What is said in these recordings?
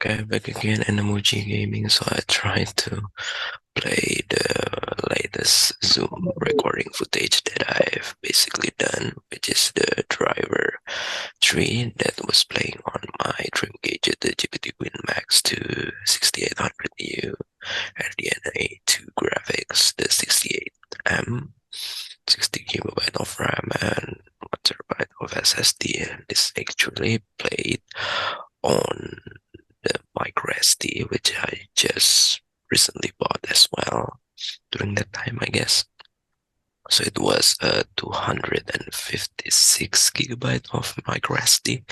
Okay, back again in Animoji Gaming. So I tried to play the latest Zoom recording footage that I've basically done, which is the Driv3r that was playing on my dream gadget, the GPD Win Max to 6800U RDNA 2 graphics, the 68M, 60 gigabyte of RAM and 1 terabyte of SSD, and this actually played on the micro SD, which I just recently bought as well during that time, I guess. So it was a 256 gigabyte of micro SD,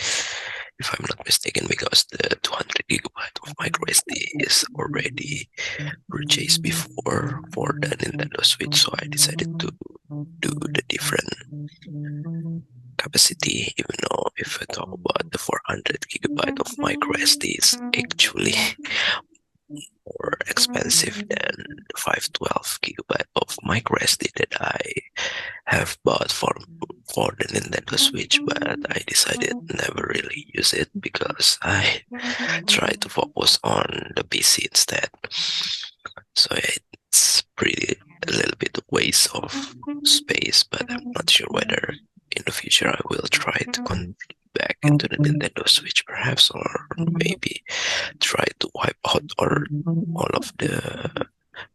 if I'm not mistaken, because the 200 gigabyte of micro SD is already purchased before for the Nintendo Switch. So I decided to do the different capacity, even though if I talk about the 400 gigabyte of micro SD is actually more expensive than the 512 gigabyte of micro SD that I have bought for the Nintendo Switch, but I decided never really use it because I try to focus on the PC instead. So it's pretty a little bit waste of space, but I'm not sure whether in the future I will try to convert back into the Nintendo Switch perhaps, or maybe try to wipe out all of the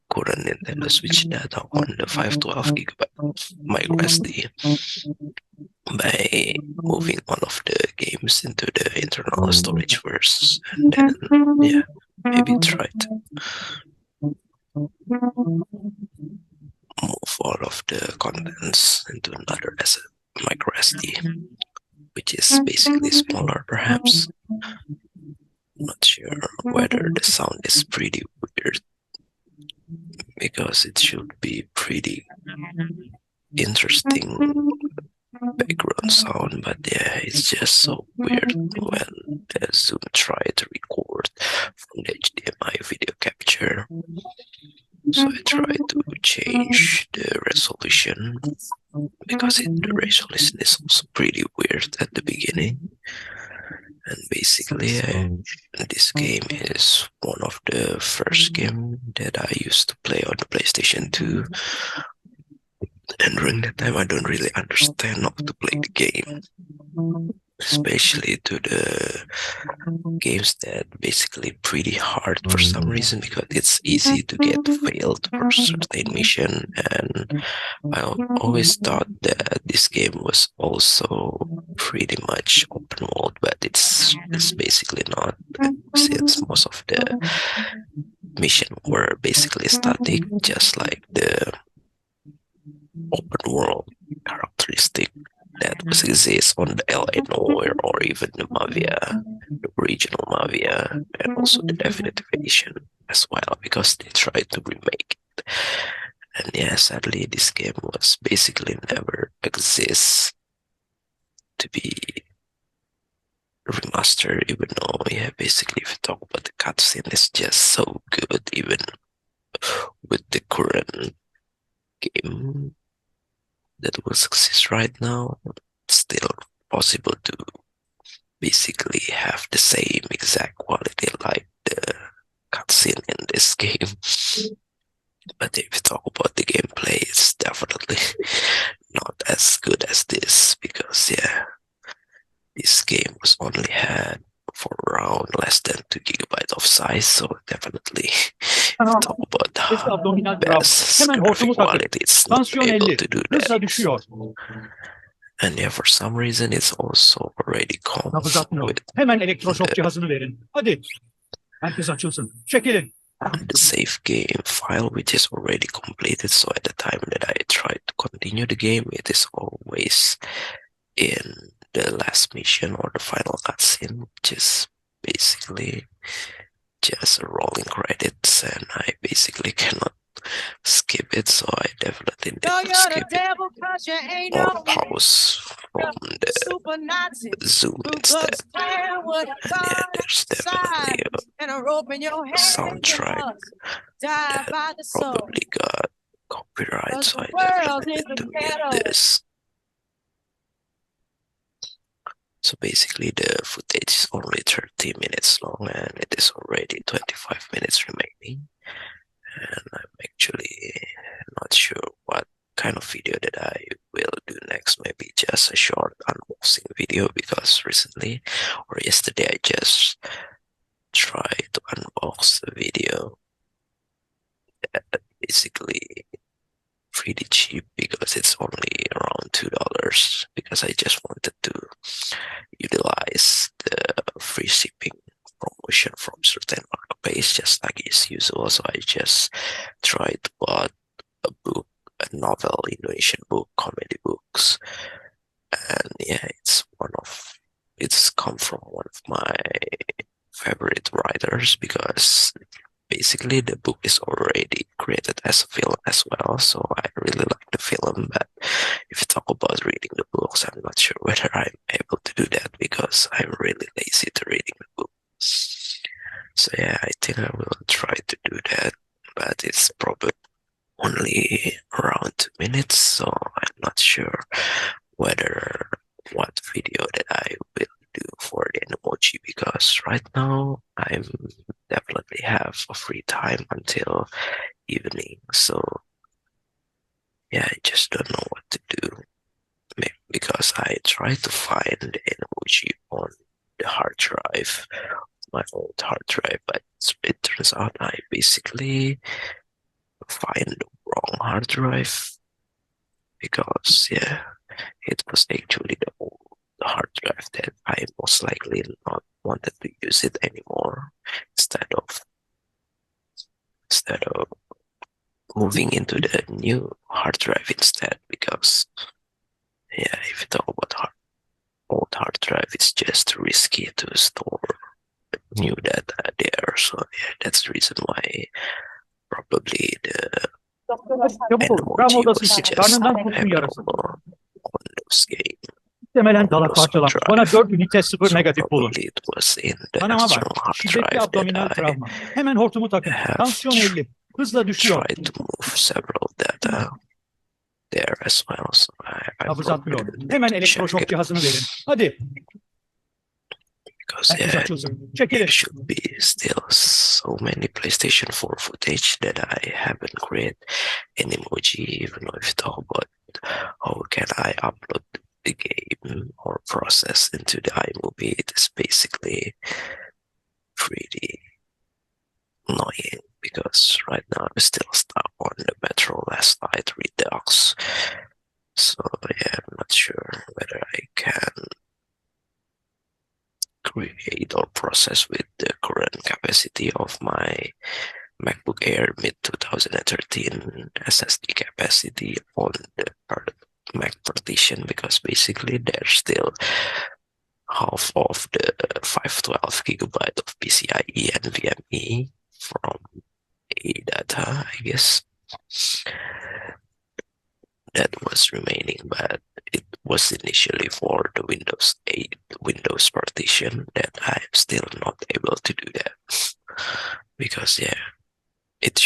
current Nintendo Switch data on the 512 gigabyte of micro SD by moving all of the games into the internal storage first, and then yeah, maybe try to move all of the contents into another micro SD, which is basically smaller perhaps. Not sure whether the sound is pretty weird because it should be pretty interesting background sound, but yeah, it's just so weird when the Zoom try to record from the HDMI video capture. So I try to change the resolution because the resolution is also pretty weird at the beginning. And basically, this game is one of the first game that I used to play on the PlayStation 2. And during that time, I don't really understand how to play the game, especially to the games that basically pretty hard for some reason, because it's easy to get failed for certain mission. And I always thought that this game was also pretty much open world, but it's basically not, since most of the mission were basically static, just like the open world characteristic that exists on the LA Noir or even the Mavia, the original Mavia, and also the definitive edition as well, because they tried to remake it. And yeah, sadly, this game was basically never exists to be remastered, even though, yeah, basically, if you talk about the cutscene, it's just so good, even with the current game that will exist right now, it's still possible to basically have the same exact quality like the cutscene in this game. But if you talk about the gameplay, it's definitely not as good as this, because yeah, this game was only had for around less than 2 gigabytes of size, so definitely if you talk about the best graphic quality, it's not able to do that. And yeah, for some reason it's also already comes with Hemen elektroşok cihazını verin. Hadi. Herkes açılsın. Çekilin. the save game file, which is already completed. So at the time that I tried to continue the game, it is always in the last mission or the final cutscene, which is basically just rolling credits, and I basically cannot skip it, so I definitely didn't skip it or pause from the Zoom instead. And yeah, there's definitely a soundtrack that probably got copyright, so I definitely need to mute this. So basically the footage is only 30 minutes long, and it is already 25 minutes remaining, and I'm actually not sure what kind of video that I will do next. Maybe just a short unboxing video, because recently or yesterday I just tried to unbox a video that basically pretty cheap, because it's only around $2, because I just wanted to utilize the free shipping promotion from certain marketplace, just like as usual. So I just tried to buy a book, a novel, Indonesian book, comedy books, and yeah, it's come from one of my favorite writers, because basically the book is already created as a film as well. So I really like the film, but if you talk about reading the books, I'm not sure whether I'm able to do that, because I'm really lazy to reading the books. So yeah, I think I will try to do that, but it's probably only around 2 minutes, so I'm not sure whether what video that I will do for the Animoji, because right now I'm definitely have a free time until evening. So yeah, I just don't know what to do. Maybe because I tried to find the Animoji on the hard drive, my old hard drive, but it turns out I basically find the wrong hard drive, because yeah, it was actually the old hard drive that I most likely not wanted to use it anymore, instead of moving into the new hard drive instead, because yeah, if you talk about old hard drive, it's just risky to store new data there. So yeah, that's the reason why probably the Animoji was just available on those games. Muhtemelen dalak parçalanmış. Bana 4 ünite 0 So negatif bulun. probably it was in the Kanama var. external hard Şiddetli drive abdominal that I travma. Hemen hortumu takın. have Tansiyon 50. Hızla düşüyor. tried to move several data there as well. So I Nabız probably atmıyor. didn't Hemen check elektroşok it, cihazını verin. Hadi. because Herkes yeah, açılsın. Çekilin. there should be still so many PlayStation 4 footage that I haven't created Animoji, even though if you talk about how can I upload the game or process into the iMovie, it is basically pretty annoying, because right now I'm still stuck on the Metro last night Redux. So yeah, I'm not sure whether I can create or process with the current capacity of my MacBook Air mid 2013 SSD capacity on the Mac partition, because basically there's still half of the 512 gigabyte of PCIe and VMe from A data, I guess, that was remaining, but it was initially for the Windows 8 Windows partition that I'm still not able to do that, because yeah, it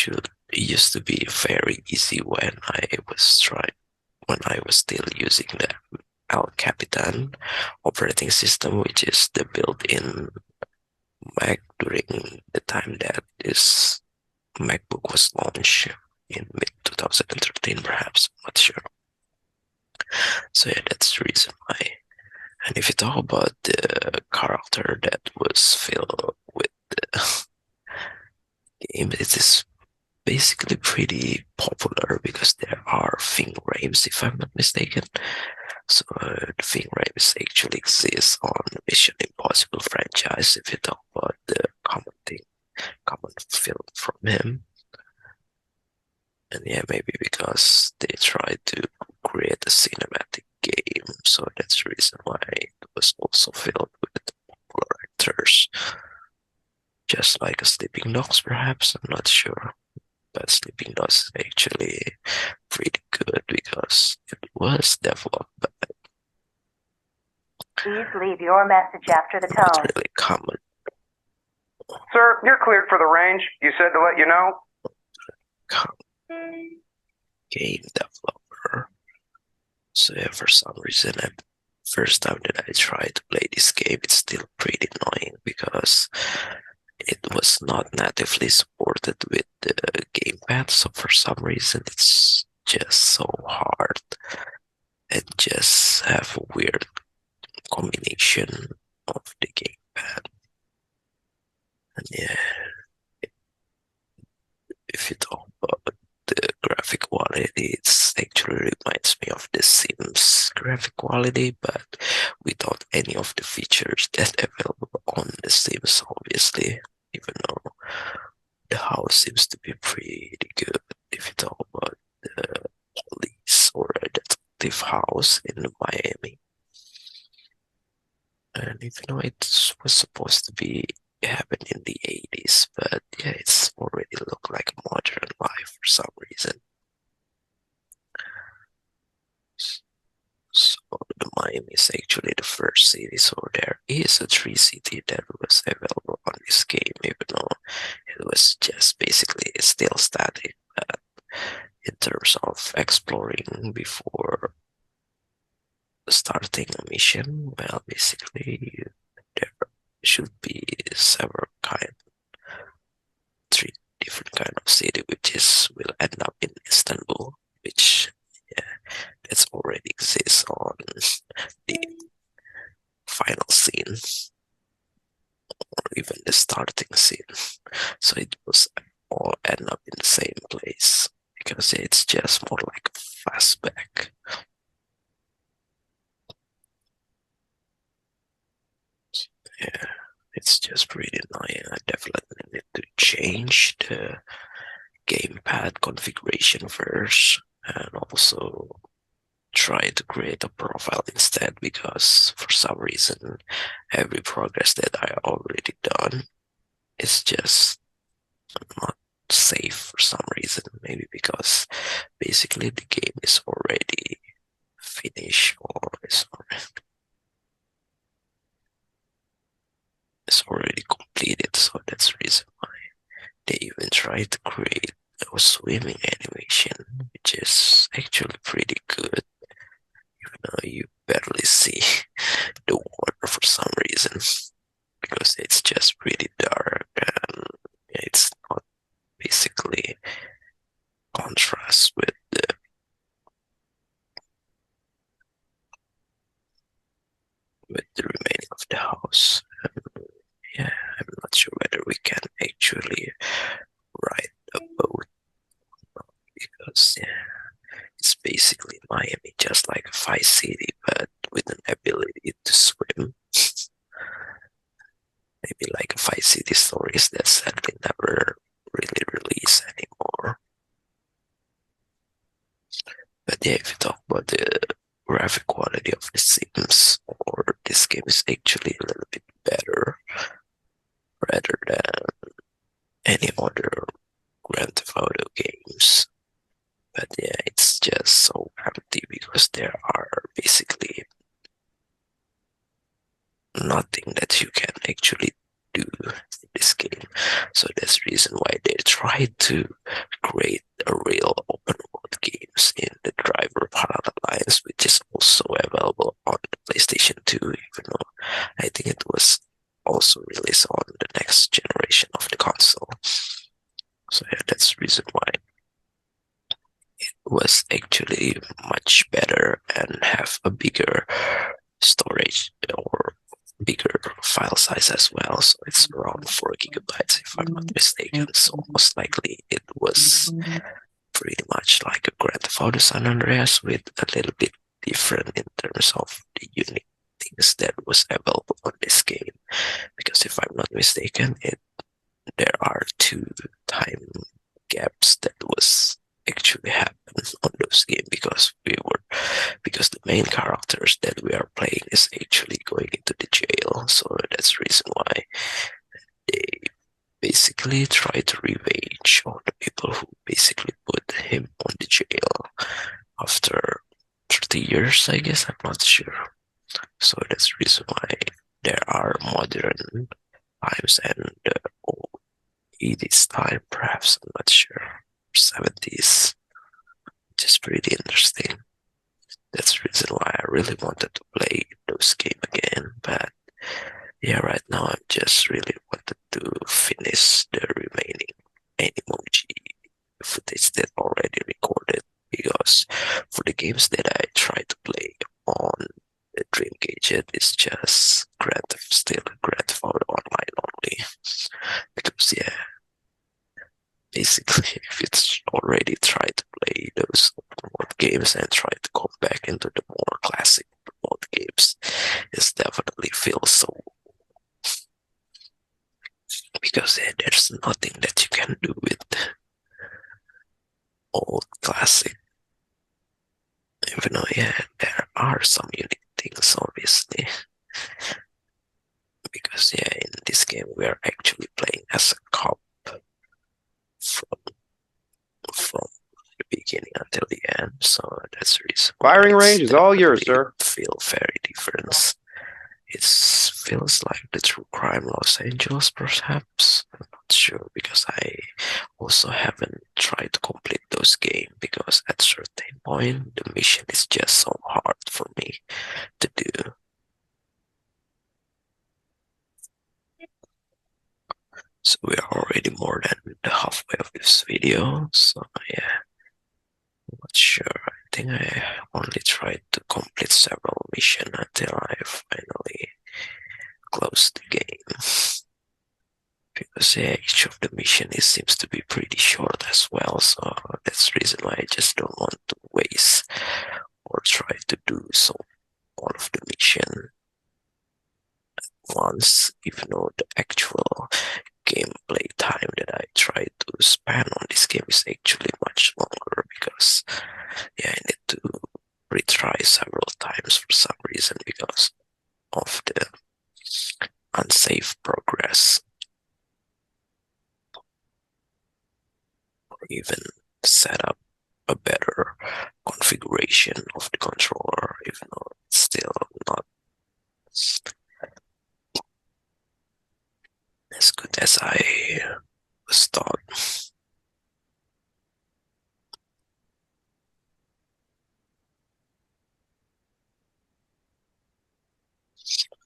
used to be very easy when I was still using the El Capitan operating system, which is the built-in Mac during the time that this MacBook was launched in mid 2013, perhaps, I'm not sure. So yeah, that's the reason why. And if you talk about the character that was filled with the game, it is basically pretty popular, because there are Ving Rhames, if I'm not mistaken. So the Ving Rhames actually exists on the Mission Impossible franchise, if you talk about the common film from him. And yeah, maybe because they tried to create a cinematic game, so that's the reason why it was also filled with popular actors. Just like a Sleeping Dogs, perhaps, I'm not sure. But Sleeping Dogs is actually pretty good, because it was developed by Please leave your message after the not tone. really common Sir, you're cleared for the range. You said to let you know. game developer. So yeah, for some reason, first time that I tried to play this game, it's still pretty annoying, because it was not natively supported with the gamepad, so for some reason it's just so hard and just have a weird combination of the gamepad. And yeah, if you talk about the graphic quality, it actually reminds me of the Sims graphic quality, but without any of the features that are available on the Sims, obviously, even though the house seems to be pretty good. If you talk about the police or a detective house in Miami, and even though it was supposed to be happen in the 80s, but yeah, it's already look like a modern life for some reason. So the Miami is actually the first city, so there is a 3 city that was available on this game, even though it was just basically still static. But in terms of exploring before starting a mission, well, basically there should be three different kind of city, which will end up in Istanbul, which that's already exists on the final scene or even the starting scene. So it was all end up in the same place because it's just more like a flashback. Yeah, it's just really annoying. I definitely need to change the gamepad configuration first and also try to create a profile instead, because for some reason every progress that I already done is just not safe for some reason. Maybe because basically the game is already finished or it's already completed, so that's the reason why they even tried to create a swimming animation, which is actually pretty good, even though you barely see the water for some reason, because it's just pretty dark and it's not basically contrast with the remaining of the house. Yeah, I'm not sure whether we can actually ride a boat, because it's basically Miami, just like a Vice City, but with an ability to swim. Maybe like a Vice City stories that sadly never really release anymore. But yeah, if you talk about the graphic quality of the Sims, or this game is actually a little bit better rather than any other Grand Theft Auto games. But yeah, it's just so empty because there are basically nothing that you can actually do in this game. So that's the reason why they tried to create a real open world games in the Driv3r Alliance, which is also available on the PlayStation 2, even though I think it was also released on the next generation of the console. So yeah, that's the reason why it was actually much better and have a bigger storage or bigger file size as well. So it's around 4 gigabytes if I'm not mistaken. So most likely it was pretty much like a Grand Theft Auto San Andreas, with a little bit different in terms of the unique things that was available on this game. Because if I'm not mistaken, there are 2 time gaps that was actually happened on those games, because the main characters that we are playing is actually going into the jail. So that's the reason why they basically try to revenge on the people who basically put him on the jail after 30 years, I guess. I'm not sure. So that's the reason why there are modern times and 80s time, perhaps, I'm not sure, 70s, which is pretty interesting. That's the reason why I really wanted to play those games again. But yeah, right now I just really wanted to finish is the remaining Animoji footage that already recorded, because for the games that I try to play on the Dream Gadget, it's just still Grand Theft Auto Online only. Because yeah, basically if it's already tried to play those old games and try to come back into the more classic old games, it definitely feels so, because yeah, there's nothing that you can do with old classic. Even though yeah, there are some unique things obviously, because yeah, in this game we are actually playing as a cop from the beginning until the end, so that's the reason why Firing it's range is all yours, definitely sir. feel very different. It feels like the true crime Los Angeles, perhaps. I'm not sure, because I also haven't tried to complete those games, because at a certain point the mission is just so hard for me to do. So we are already more than the halfway of this video, so yeah, I'm not sure. I think I only tried to complete several missions until I finally closed the game. Because yeah, each of the mission seems to be pretty short as well, so that's the reason why I just don't want to waste or try to do so all of the mission at once, even though the actual gameplay time that I try to spend on this game is actually much longer, because yeah, I need to retry several times for some reason because of the unsafe progress, or even set up a better configuration of the controller, even though it's still not as good as I was thought.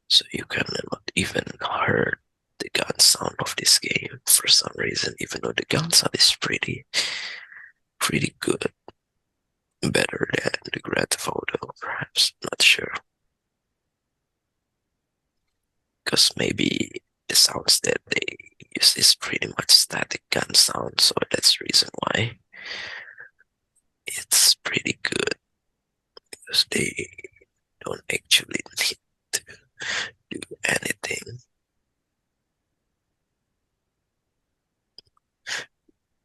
So you cannot even hear the gun sound of this game for some reason, even though the gun sound is pretty good, better than the Grand Theft Auto, perhaps, not sure. Because maybe the sounds that they use is pretty much static gun sound, so that's the reason why it's pretty good, because they don't actually need to do anything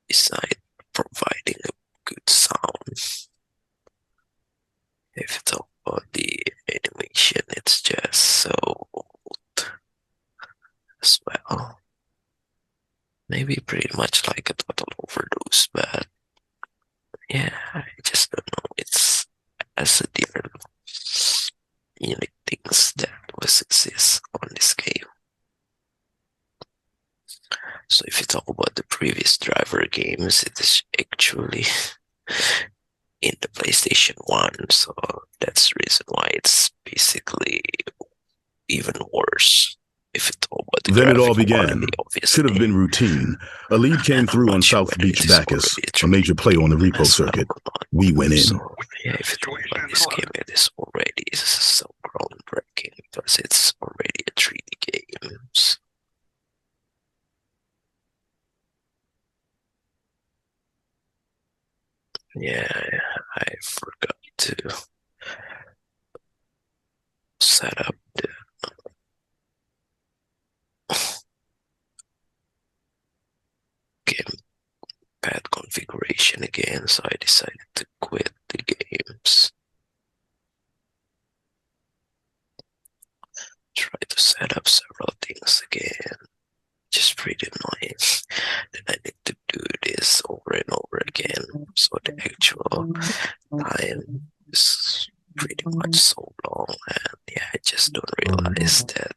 beside providing a good sound. If you talk about the animation, it's just so old as well. Maybe pretty much like a total overdose, but yeah, I just don't know. It's as a different unique things that was exist on this game. So if you talk about the previous Driv3r games, it is actually in the PlayStation 1, so that's the reason why it's basically even worse. If you talk about the Then it graphic all began. quality, obviously. Should have been routine. A lead came And I'm through not on sure South whether Beach it is Bacchus, already a major play on the game repo as well circuit. or not. We went in. So yeah, if you talk about this game, it is already so groundbreaking, because it's already a 3D game. So yeah, I forgot to set up the gamepad configuration again, so I decided to quit the games. Try to set up several things again. Just pretty annoying. Then I need to do this over and over again, so the actual time is pretty much so long, and yeah, I just don't realize that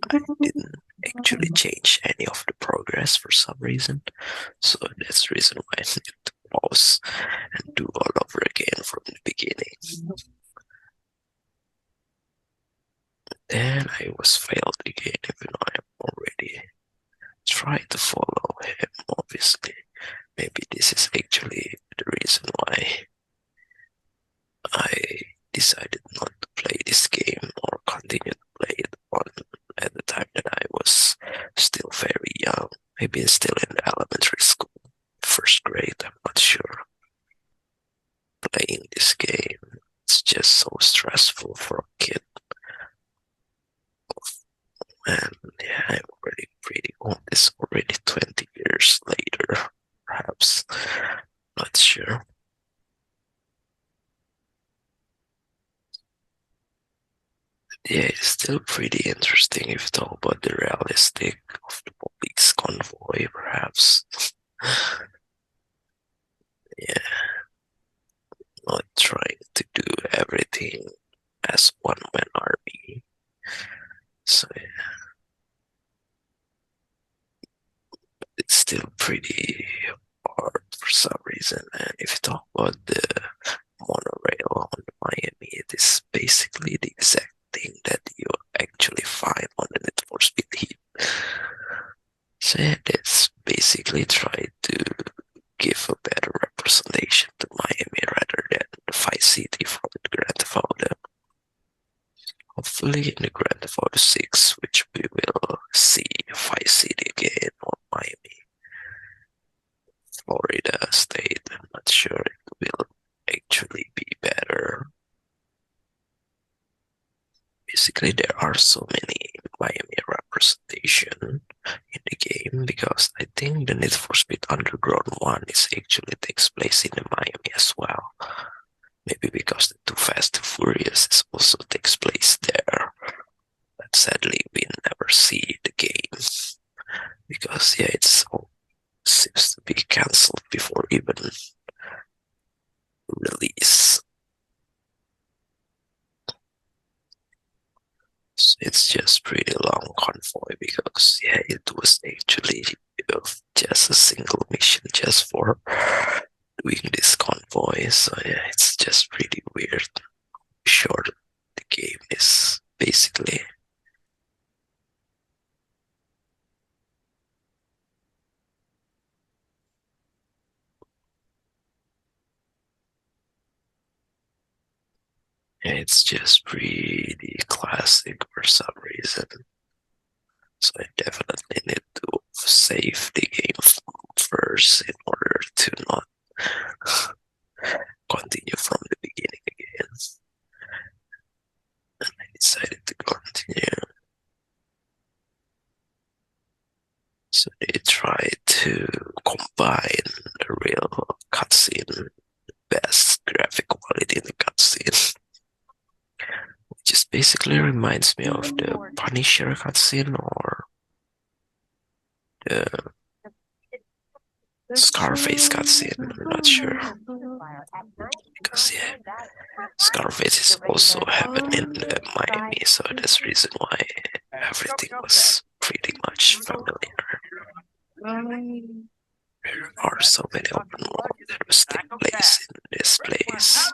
I didn't actually change any of the progress for some reason. So that's the reason why I need to pause and do all over again from the beginning. Then I was failed again, even though I'm already trying try to follow him, obviously. Maybe this is actually the reason why I decided not to play this game or continue to play it on at the time that I was still very young. Maybe still in elementary school, first grade, I'm not sure. Playing this game, it's just so stressful for a kid. And yeah, I'm already pretty old. It's already 20 years later, perhaps. Not sure. Yeah, it's still pretty interesting if you talk about the realistic of the police convoy, perhaps. Yeah, not trying to do everything as one-man army. So yeah, it's still pretty hard for some reason. And if you talk about the monorail on Miami, it is basically the exact thing that you actually find on the Need for Speed Heat. So yeah, that's basically try to give a better representation to Miami rather than the Vice City from the Grand Theft Auto. Hopefully in the Grand Theft Auto 6, which we will see Vice City again or Miami, Florida State. I'm not sure it will actually be better. Basically, there are so many Miami representation in the game because I think the Need for Speed Underground 1 is actually takes place in Miami as well. Maybe because the Too Fast Too Furious is also takes place there. But sadly, we never see the game because yeah, it's all seems to be cancelled before even release. So it's just pretty long convoy because yeah, it was actually just a single mission just for doing this convoy. So yeah, it's just pretty weird. Sure, the game is basically it's just pretty classic for some reason. So I definitely need to save the game first in order to not continue from the beginning again. And I decided to continue. So they try to combine the real cutscene, best graphic quality in the cutscene, which just basically reminds me of the Punisher cutscene or the Scarface cutscene. I'm not sure because yeah, Scarface is also happening in Miami, so that's the reason why everything was pretty much familiar. There are so many open world that was taking place in this place.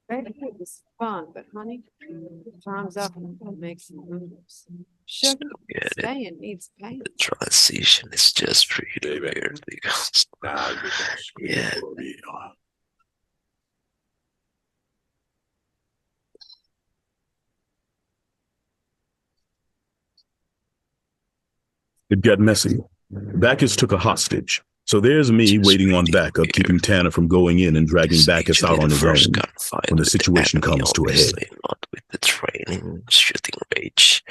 It was fun, but honey, time's up and I'm gonna make some moves. Sugar, Get it. staying needs pain. The transition is just really weird because yeah, It got messy. Bacchus took a hostage. So there's me Just waiting on really backup, weird. keeping Tanner from going in and dragging it's Bacchus out actually on the his first own. gunfight when the with situation enemy, comes to a head. obviously, not with the training, shooting range.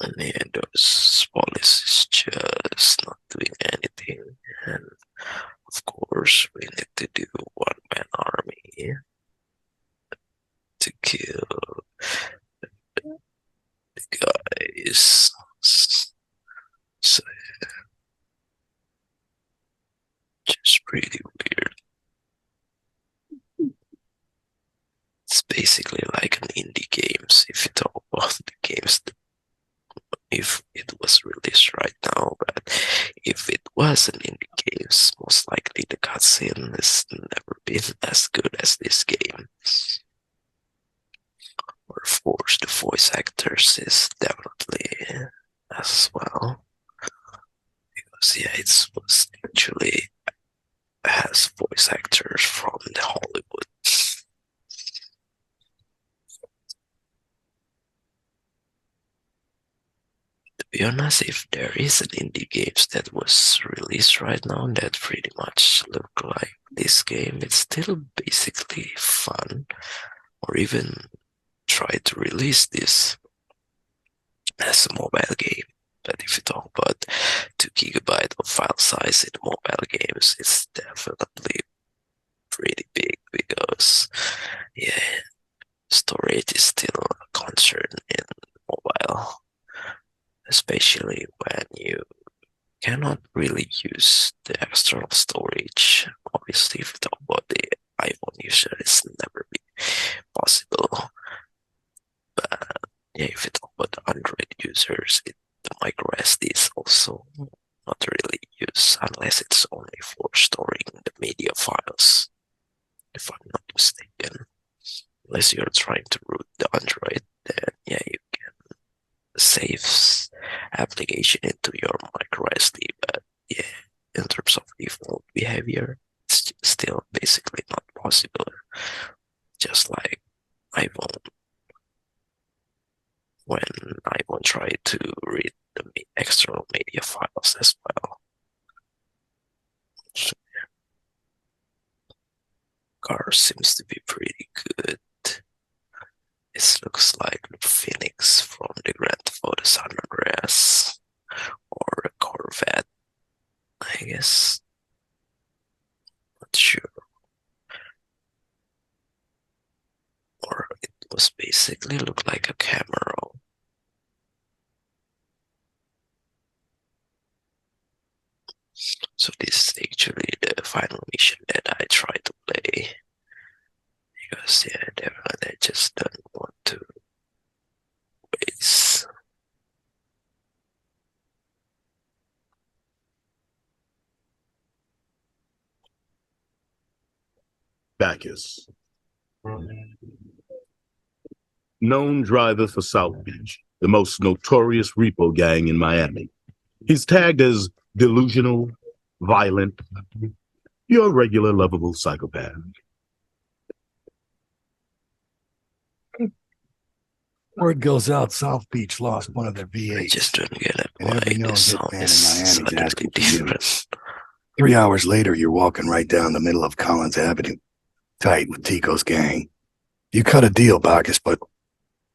And yeah, those police is just not doing anything. And of course, we need to do one-man army to kill the guys. So just pretty weird. It's basically like an indie games if you talk about the games if it was released right now, but if it wasn't in the games, most likely the cutscene has never been as good as this game. Or of course the voice actors is definitely as well. Because yeah, it was actually has voice actors from the Hollywood. To be honest, if there is an indie games that was released right now that pretty much look like this game, it's still basically fun. Or even try to release this as a mobile game. But if you talk about 2 GB of file size in mobile games, it's definitely pretty big because yeah, storage is still a concern in mobile, especially when you cannot really use the external storage. Obviously, if you talk about the iPhone user, it's never been possible. But yeah, if you talk about the Android users, the micro SD is also not really used unless it's only for storing the media files, if I'm not mistaken. Unless you're trying to root the Android, then yeah, you can save application into your micro SD, but yeah, in terms of default behavior, it's still basically not possible. Just like iPhone, when iPhone tried to read the external media files as well. So, car seems to be pretty good. This looks like the Phoenix from the Grand Theft Auto San Andreas, or a Corvette, I guess. Not sure. Or it was basically looked like a Camaro. So this is actually the final mission that I tried to play. Because yeah, definitely I just don't want to waste. Bacchus. Known driver for South Beach, the most notorious repo gang in Miami. He's tagged as delusional, violent, your regular lovable psychopath. Word goes out, South Beach lost one of their V8s. I just don't get it. And Why every known the sound hitman is in Miami's suddenly asking for you. different. 3 hours later, you're walking right down the middle of Collins Avenue, tight with Tico's gang. You cut a deal, Bacchus, but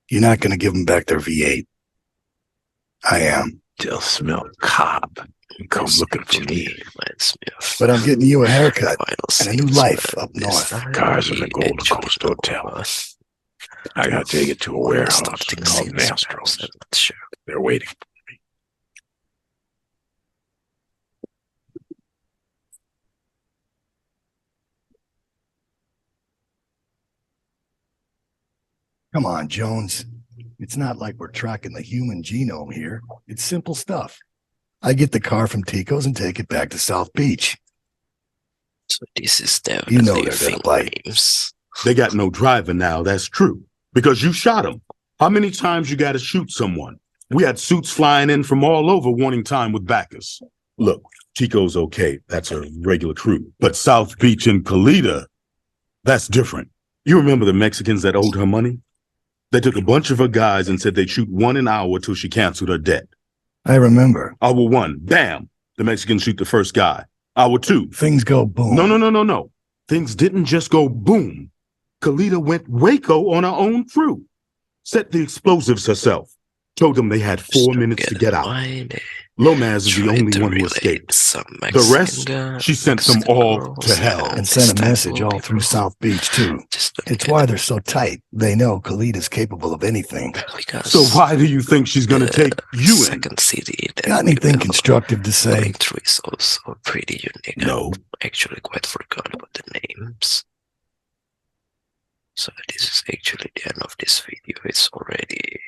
you're not going to give them back their V8. I am. They'll smell cop and come looking for me. Reminds me of But I'm getting you a haircut final and a new scenes life where up this north. time Cars in the we Golden actually Coast know Hotel. about I gotta take it to a warehouse starting called scenes, perhaps, Mastro's. I'm not sure. They're waiting for me. Come on, Jones. It's not like we're tracking the human genome here. It's simple stuff. I get the car from Tico's and take it back to South Beach. So this is You know definitely they're gonna bite. games. They got no driver now, that's true. Because you shot him. How many times you gotta shoot someone? We had suits flying in from all over wanting time with Bacchus. Look, Chico's okay. That's a regular crew. But South Beach and Kalita, that's different. You remember the Mexicans that owed her money? They took a bunch of her guys and said they'd shoot one an hour till she canceled her debt. I remember. Hour one, bam, the Mexicans shoot the first guy. Hour two. Things go boom. No. Things didn't just go boom. Kalita went Waco on her own crew. Set the explosives herself. Told them they had 4 minutes to get out. Lomas is the only one who escaped. The rest, she sent them all to hell. And sent a message all through South Beach, too. It's why they're so tight. They know Kalita's capable of anything. So why do you think she's going to take you in? Second city that Got we anything will constructive to say? going through is also pretty unique. No. I actually quite forgot about the names. So this is actually the end of this video. It's already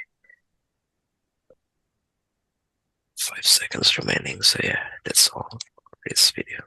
5 seconds remaining. So yeah, that's all for this video.